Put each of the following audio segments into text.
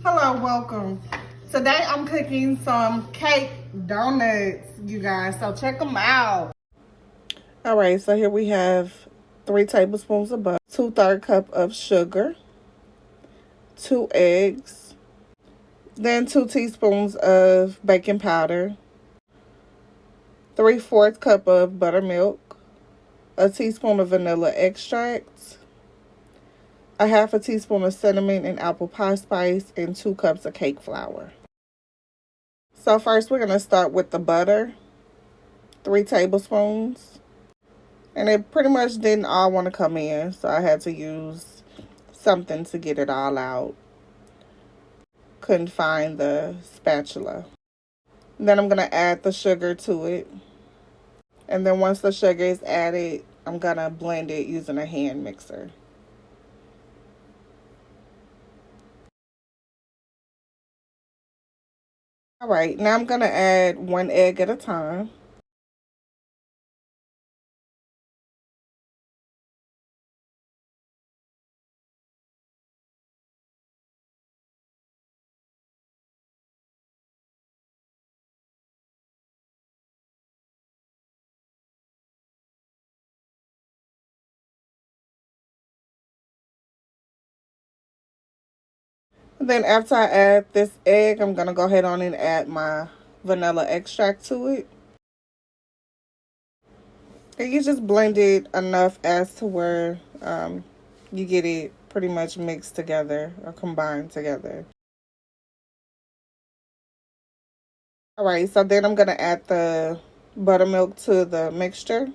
Hello, welcome. Today I'm cooking some cake donuts, you guys. So check them out. All right, so here we have 3 tablespoons of butter, 2/3 cup of sugar, 2 eggs, then 2 teaspoons of baking powder, 3/4 cup of buttermilk, a teaspoon of vanilla extract, a half a teaspoon of cinnamon and apple pie spice, and 2 cups of cake flour. So first we're going to start with the butter, 3 tablespoons. And it pretty much didn't all want to come in, so I had to use something to get it all out. Couldn't find the spatula. Then I'm going to add the sugar to it. And then once the sugar is added, I'm going to blend it using a hand mixer. All right, now I'm going to add 1 egg at a time. Then after I add this egg, I'm going to go ahead on and add my vanilla extract to it. And you just blend it enough as to where you get it pretty much mixed together or combined together. All right, so then I'm going to add the buttermilk to the mixture.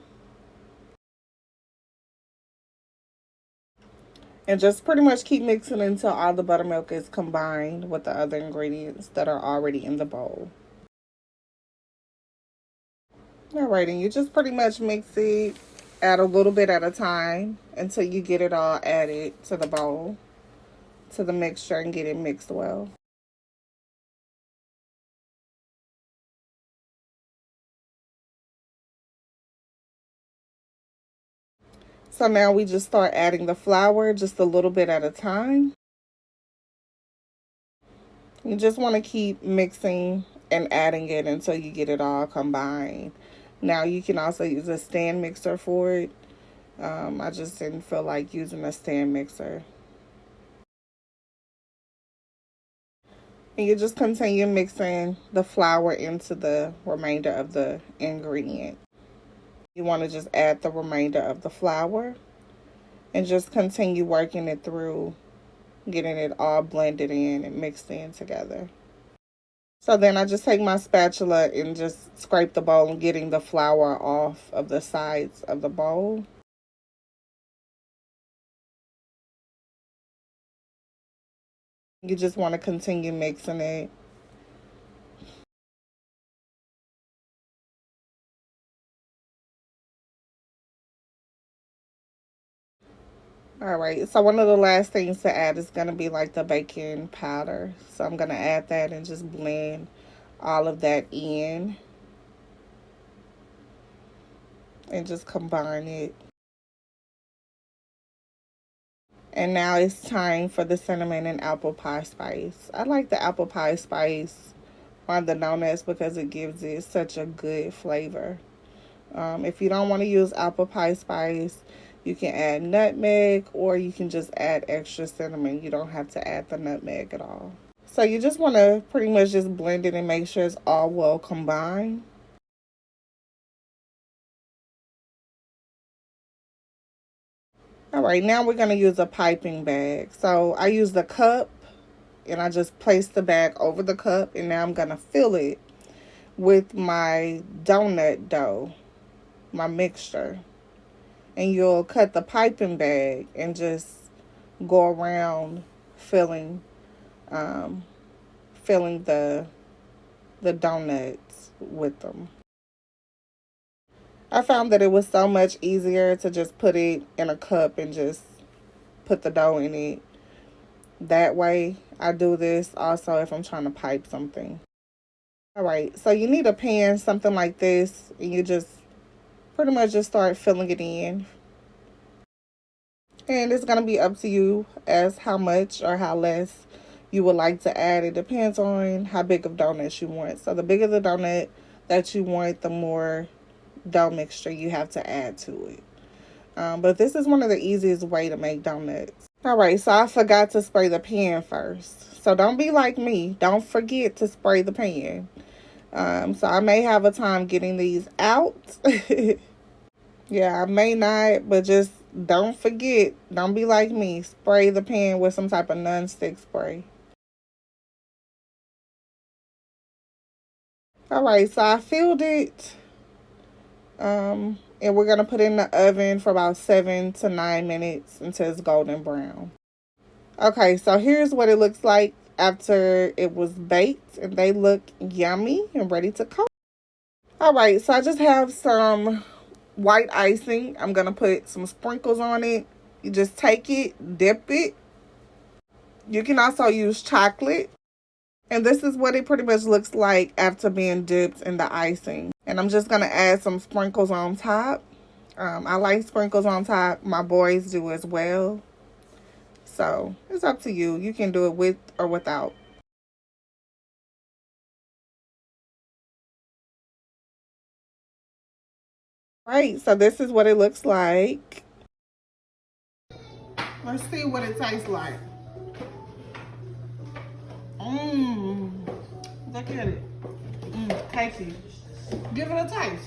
And just pretty much keep mixing until all the buttermilk is combined with the other ingredients that are already in the bowl. All right, and you just pretty much mix it, add a little bit at a time until you get it all added to the bowl, to the mixture, and get it mixed well. So now we just start adding the flour just a little bit at a time. You just want to keep mixing and adding it until you get it all combined. Now you can also use a stand mixer for it. I just didn't feel like using a stand mixer. And you just continue mixing the flour into the remainder of the ingredient. You want to just add the remainder of the flour and just continue working it through, getting it all blended in and mixed in together. So then I just take my spatula and just scrape the bowl and getting the flour off of the sides of the bowl. You just want to continue mixing it. All right, so one of the last things to add is going to be like the baking powder. So I'm going to add that and just blend all of that in and just combine it. And now it's time for the cinnamon and apple pie spice. I like the apple pie spice on the donuts because it gives it such a good flavor. If you don't want to use apple pie spice, you can add nutmeg or you can just add extra cinnamon. You don't have to add the nutmeg at all. So you just want to pretty much just blend it and make sure it's all well combined. All right, now we're going to use a piping bag. So I use the cup and I just place the bag over the cup, and now I'm going to fill it with my donut dough, my mixture. And you'll cut the piping bag and just go around filling filling the donuts with them. I found that it was so much easier to just put it in a cup and just put the dough in it. That way, I do this also if I'm trying to pipe something. All right, so you need a pan, something like this, and you just pretty much just start filling it in. And it's going to be up to you as how much or how less you would like to add. It depends on how big of donuts you want. So the bigger the donut that you want, the more dough mixture you have to add to it. But this is one of the easiest way to make donuts. All right, so I forgot to spray the pan first. So don't be like me. Don't forget to spray the pan. So I may have a time getting these out. Yeah, I may not, but just don't forget. Don't be like me. Spray the pan with some type of non-stick spray. All right, so I filled it. And we're going to put it in the oven for about 7 to 9 minutes until it's golden brown. Okay, so here's what it looks like after it was baked. And they look yummy and ready to cook. All right, so I just have some white icing. I'm going to put some sprinkles on it. You just take it, dip it. You can also use chocolate. And this is what it pretty much looks like after being dipped in the icing. And I'm just going to add some sprinkles on top. I like sprinkles on top. My boys do as well. So it's up to you. You can do it with or without. Right, so this is what it looks like. Let's see what it tastes like. Look at it. Tasty. Give it a taste.